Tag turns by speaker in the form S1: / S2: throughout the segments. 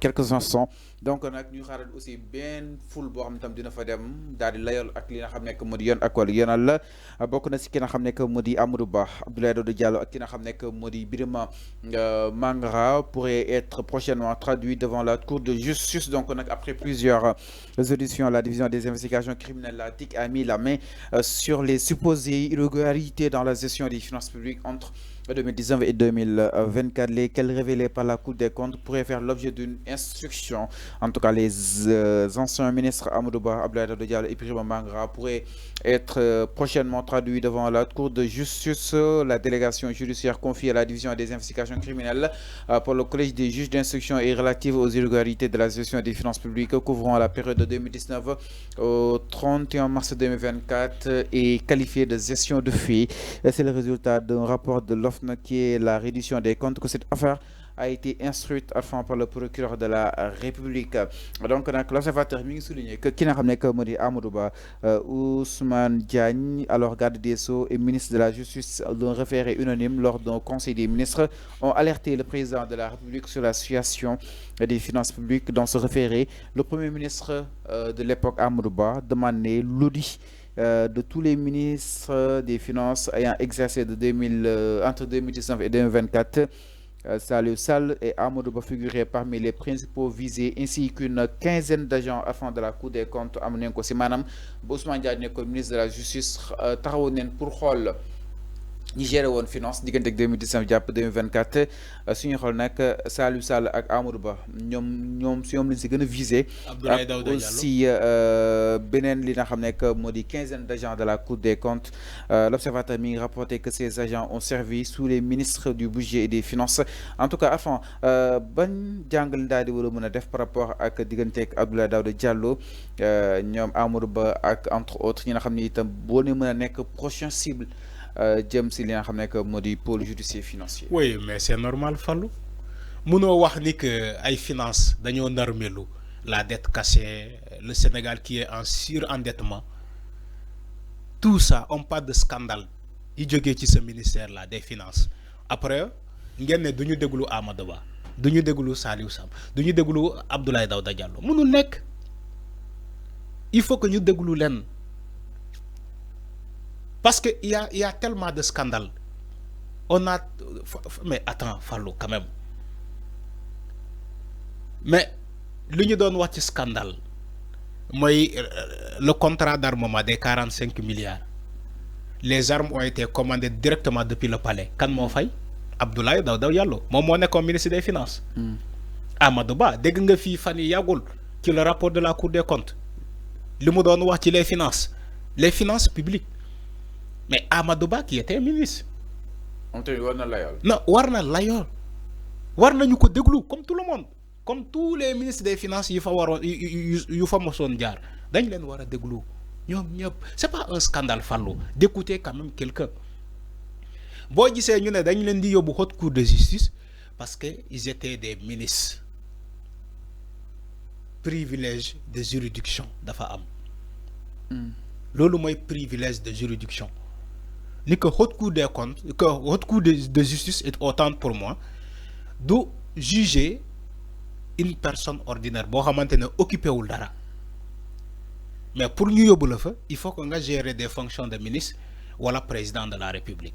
S1: quelques instants donc nag ñu xaaral aussi benn ful boo xam ne tam dina fa dem daal di layal ak li nga xam ne que moo di yoon ak wàllu yoonal la bokk na si ki nga xam ne que moo di Amadou Ba Abdoulaye Daouda Diallo ak ki nga xam ne que moo di Birima Mangara pourrait être prochainement traduit devant la cour de justice. Donc nag après plusieurs auditions, la division des investigations criminelles, la DIC, a mis la main sur les supposées irrégularités dans la gestion des finances publiques entre 2019 et 2024, lesquelles révélées par la Cour des comptes pourraient faire l'objet d'une instruction. En tout cas, les anciens ministres Amadou Ba, Abdoulaye Daouda Diallo et Birima Mangara pourraient être prochainement traduits devant la Cour de justice. La délégation judiciaire confiée à la division des investigations criminelles pour le collège des juges d'instruction et relative aux irrégularités de la gestion des finances publiques couvrant la période de 2019 au 31 mars 2024 est qualifiée de gestion de fait. C'est le résultat d'un rapport de l'OFNAC qui est la reddition des comptes que cette affaire a été instruite enfin par le procureur de la République. Donc l'observateur mi ngi souligné que ki nga xam ne que moo di Amadou Ba Ousmane Diagne alors garde des Sceaux et ministre de la Justice d'un référé unanime lors d'un conseil des ministres ont alerté le président de la République sur la situation des finances publiques. Dans ce référé, le premier ministre de l'époque Amadou Ba demandait l'audit de tous les ministres des Finances ayant exercé entre 2019 et 2024. Salou Sall et Amadou Ba figuraient parmi les principaux visés, ainsi qu'une quinzaine d'agents afin de la Cour des comptes amené ko si maanaam Ousmane Diagne nekkoon ministre de la Justice taxawoon neen pour xool ñi géré woon finance diggante ak 2019 jàpp 2024 suñu xool nag Salou Sall ak Amadou Ba ñoom lañ si gën a visé.
S2: Abdoulaye Daouda Diallo
S1: aussi beneen li nga xam ne que moo di quinzaine d'agents de la Cour des comptes. L'observateur mi ngi rapporté que ces agents ont servi sous les ministres du budget et des finances. En tout cas enfin ban jàngal daal di war a mën a def par rapport ak diggante ak Abdoulaye Daouda Diallo ñoom Amadou Ba ak entre autres ñi nga xam ne itam boo ne mën a nekk prochain cible jëm si li nga xam ne que moo di pôle judiciaire financier.
S2: Oui, mais c'est normal Fallou munoo wax ni que ay finance dañoo narmelu la dette cachée, le Sénégal qui est en surendettement, tout ça on parle de scandale yi jógee ci ce ministère là des finances. Après ngeen ne du ñu déglu Amadou Ba du ñu déglu Saliou Sam du ñu déglu Abdoulaye Daouda Diallo mënul nekk. Il faut que ñu déglu leen parce que il y a tellement de scandales. On a mais attends Fallou quand même mais li ñu doon wax ci scandale mooy le contrat d'armement des 45 milliards. Les armes ont été commandées directement depuis le palais. Kan moo fay Abdoulaye Daouda Diallo moom moo nekkoon ministre des finances. Amadou Ba dégg nga fii fan yi yàggul ci le rapport de la Cour des comptes li mu doon wax ci les finances publiques. Mais Amadou Ba qui était ministre.
S1: war na layool.
S2: Non war na layool war nañu ko déglu comme tout le monde comme tous les ministres des finances yi fa waroon yu fa mosoon jaar dañ leen war a déglu ñoom ñëpp. C'est pas un scandale Fallou d'écouter quand même quelqu'un boo gisee ñu ne dañ leen di yóbbu haute cour de justice parce que ils étaient des ministres. Privilège de juridiction dafa am. Loolu mooy privilège de juridiction. Ni que haute cour des comptes que haute cour de justice est autant pour moi de juger une personne ordinaire boo xamante ne occupé wul dara mais pour ñu yóbbu la fa il faut que nga gérer des fonctions de ministre wala président de la République.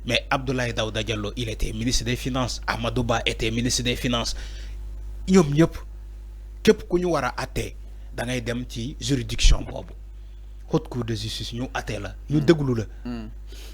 S2: Mais Abdoulaye Daouda Diallo il était ministre des finances, Amadou Ba était ministre des finances. Ñoom ñëpp képp ku ñu war a àttee da ngay dem ci juridiction boobu haute cour de justice ñu àttee la ñu déglu la.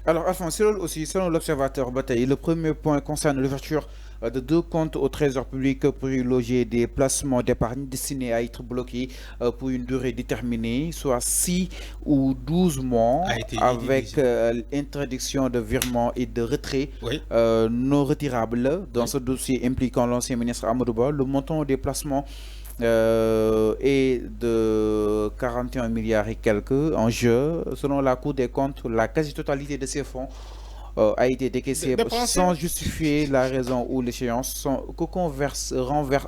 S1: Alors Alphonse aussi selon l'observateur Bataille, le premier point concerne l'ouverture de 2 comptes au trésor public pour y loger des placements d'épargne destinés à être bloqués pour une durée déterminée, soit 6 ou 12 mois, avec interdiction de virement et de retrait non retirables. Dans ce dossier impliquant l'ancien ministre Amadou Ba, le montant des placements est de 41 milliards et quelques en jeu. Selon la Cour des comptes, la quasi-totalité de ces fonds a été décaissé sans justifier la raison ou l'échéance, sans qu'aucun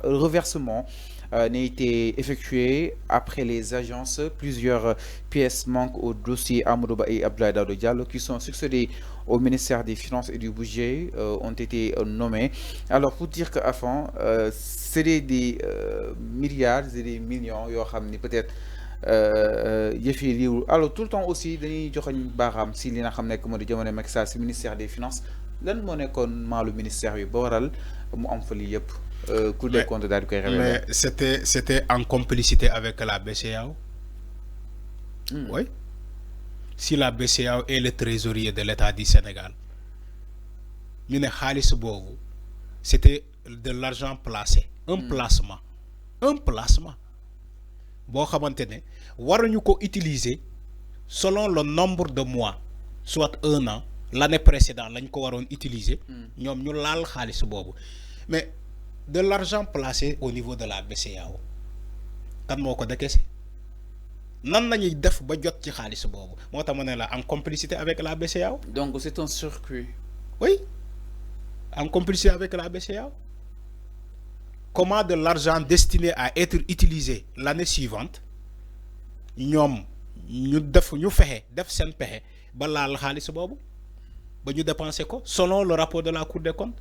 S1: reversement n'a été effectué après les agences. Plusieurs pièces manquent au dossier Amadou Ba et Abdoulaye Daouda Diallo qui sont succédés au ministère des Finances et du Budget ont été nommés. Alors pour dire qu'avant, c'est des milliards et des millions, peut-être alors tout le temps aussi dañuy joxoñ baaxaam si li nga xam nekk moo di jamono Macky Sall si ministère des Finances lan moo nekkoon maalu ministère bi ba waral mu am fa lii yëpp Cour des comptes daal di koy révélé.
S2: Mais c'était en complicité avec la BCEAO. Oui. Si la BCEAO est le trésorier de l'État du Sénégal, ñu ne xaalis boobu c'était de l'argent placé, un placement boo xamante ne waruñu ko utiliser selon le nombre de mois, soit 1 an l'année précédente lañ ko waroon utiliser ñoom ñu laal xaalis boobu. Mais de l'argent placé au niveau de la BCEAO kan moo ko décaissé nan lañuy def ba jot ci xaalis boobu moo tax ma ne la en complicité avec la BCEAO.
S1: Donc c'est un circuit.
S2: Oui, en complicité avec la BCEAO. Comment de l'argent destiné à être utilisé l'année suivante ñoom ñu fexe def seen pexe ba laal xaalis boobu ba ñu dépenser ko selon le rapport de la Cour des comptes.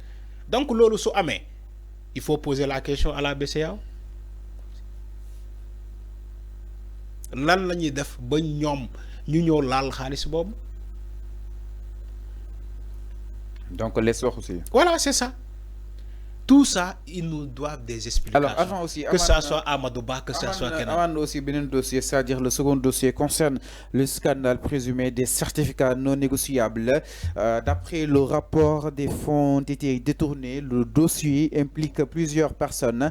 S2: Donc loolu su amee il faut poser la question à la BCEAO lan la ñuy def ba ñoom ñu ñëw laal xaalis boobu.
S1: Donc les sox aussi.
S2: Voilà, c'est ça. Tout ça, ils nous doivent des explications.
S1: Alors, avant aussi,
S2: que ça soit Amadou Ba, que ça soit Kenan.
S1: Avant aussi, un dossier, c'est-à-dire le second dossier concerne le scandale présumé des certificats non négociables. D'après le rapport, des fonds ont été détournés. Le dossier implique plusieurs personnes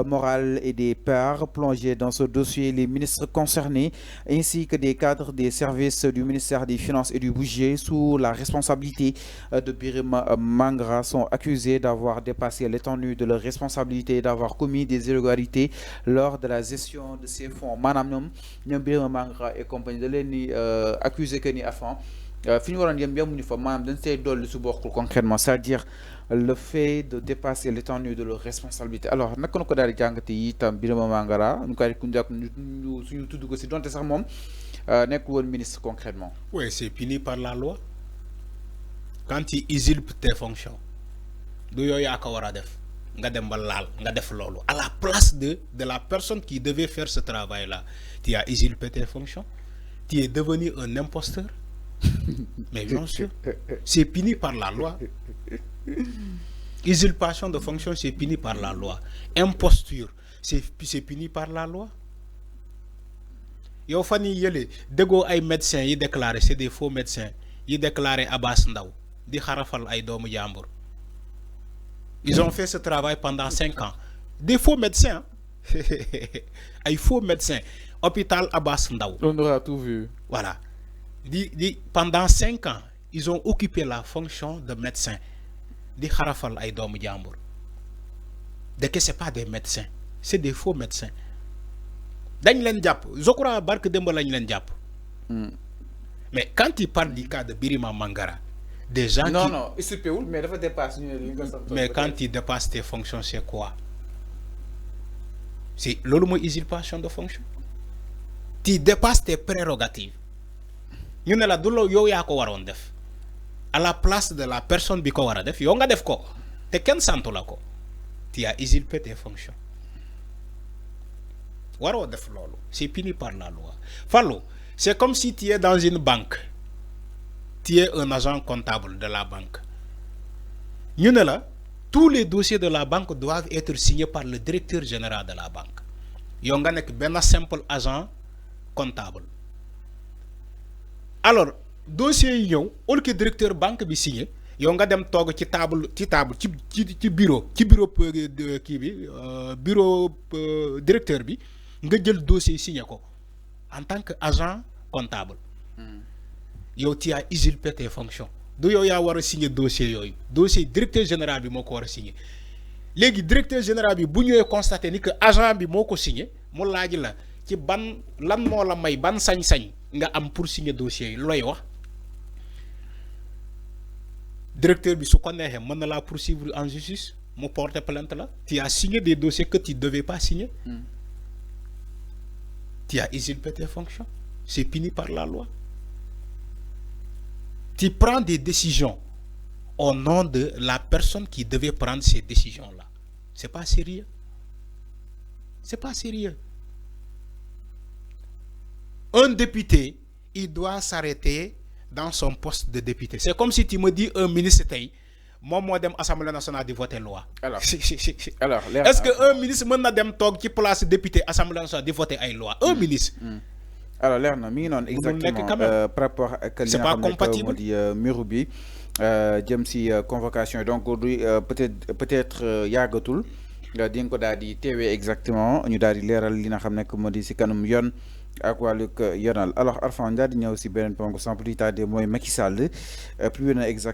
S1: morales et des pairs plongés dans ce dossier. Les ministres concernés ainsi que des cadres des services du ministère des Finances et du Budget sous la responsabilité de Birima Mangara sont accusés d'avoir dépassé l'étendue de leur responsabilité, d'avoir commis des irrégularités lors de la gestion de ces fonds. Madame Birima Mangara et compagnie de l'ENI accusé que ni avant concrètement, c'est-à-dire le fait de dépasser l'étendue de leur responsabilité. Alors, nous avons dit que Birima Mangara, nous avons ministre concrètement.
S2: Oui, c'est puni par la loi. Quand tu usurpes tes fonctions, à la place de la personne qui devait faire ce travail-là, tu as usurpé tes fonctions, tu es devenu un imposteur. Mais bien sûr, c'est puni par la loi. Usurpation de fonction, c'est puni par la loi. Imposture, c'est puni par la loi. Yo fani yele dego ay médecins yi déclaré c'est des faux médecins yi déclaré Abbas Ndaw di xarafal ay doomu jambour. Ils ont fait ce travail pendant 5 ans. Des faux médecins. Ay faux médecins. Hôpital Abbas Ndaw.
S1: On aura tout vu.
S2: Voilà. Pendant 5 ans, ils ont occupé la fonction de médecin. Di xarafal ay doomu jambour. De que c'est pas des médecins, c'est des faux médecins. Dañ len japp, je crois barke demba lañ len japp. Mais quand il parle du cas de Birima Mangara, des gens
S1: non, il se peut, mais il dépasse.
S2: Mais quand il dépasse tes fonctions, c'est quoi? C'est l'homme usurpation de fonction. Tu dépasses tes prérogatives. Ñu ne la du yow yaa ko waroon def. À la place de la personne bi ko war a def, yow nga def ko. Te kenn santu la ko. Tu as usurpé tes fonctions. Waro def lolo. C'est puni par la loi. Fallo, c'est comme si tu es dans une banque. Tu es un agent comptable de la banque. Ñu ne la, tous les dossiers de la banque doivent être signés par le directeur général de la banque. Yow nga nek ben simple agent comptable. Alors, dossier yi ñëw, au lieu que directeur banque bi signé, yow nga dem toog ci table ci bureau kii bi bureau directeur bi nga jël dossier signé ko en tant que agent comptable. Yow tu as usurpé tes fonctions. Du yow yaa war a signé dossier yooyu. Dossier directeur général bi moo ko war a signé. Léegi directeur général bi bu ñëwee constaté ni que agent bi moo ko signé mu laaj la ci ban lan moo la may ban sañ-sañ nga am pour signer dossier yi looy wax directeur bi su ko neexee mën na la poursuivre en justice mu porter plainte là. Tu as signé des dossiers que tu ne devais pas signer. Tu as usurpé tes fonctions. C'est puni par la loi. Tu prends des décisions au nom de la personne qui devait prendre ces décisions-là. C'est pas sérieux. C'est pas sérieux. Un député, il doit s'arrêter dans son poste de député. C'est comme si tu me dis un ministre, moi, dem Assemblée nationale de voter loi.
S1: Alors,
S2: est-ce qu'un ministre mën na dem toog ci place député Assemblée nationale de voter ay loi? Un ministre.
S1: Alors, l'air na mi non exactement par rapport ak li nga xam ne moo di muru bi jëm si convocation donc peut-être yàggatul di nga ko daal di teewee exactement ñu daal di leeral li nga xam ne moo di si kanam yoon ak wàllug yoonal alors Arfan daal di ñëw si beneen ponk sans plus tarder mooy Macky Sall privé na exactement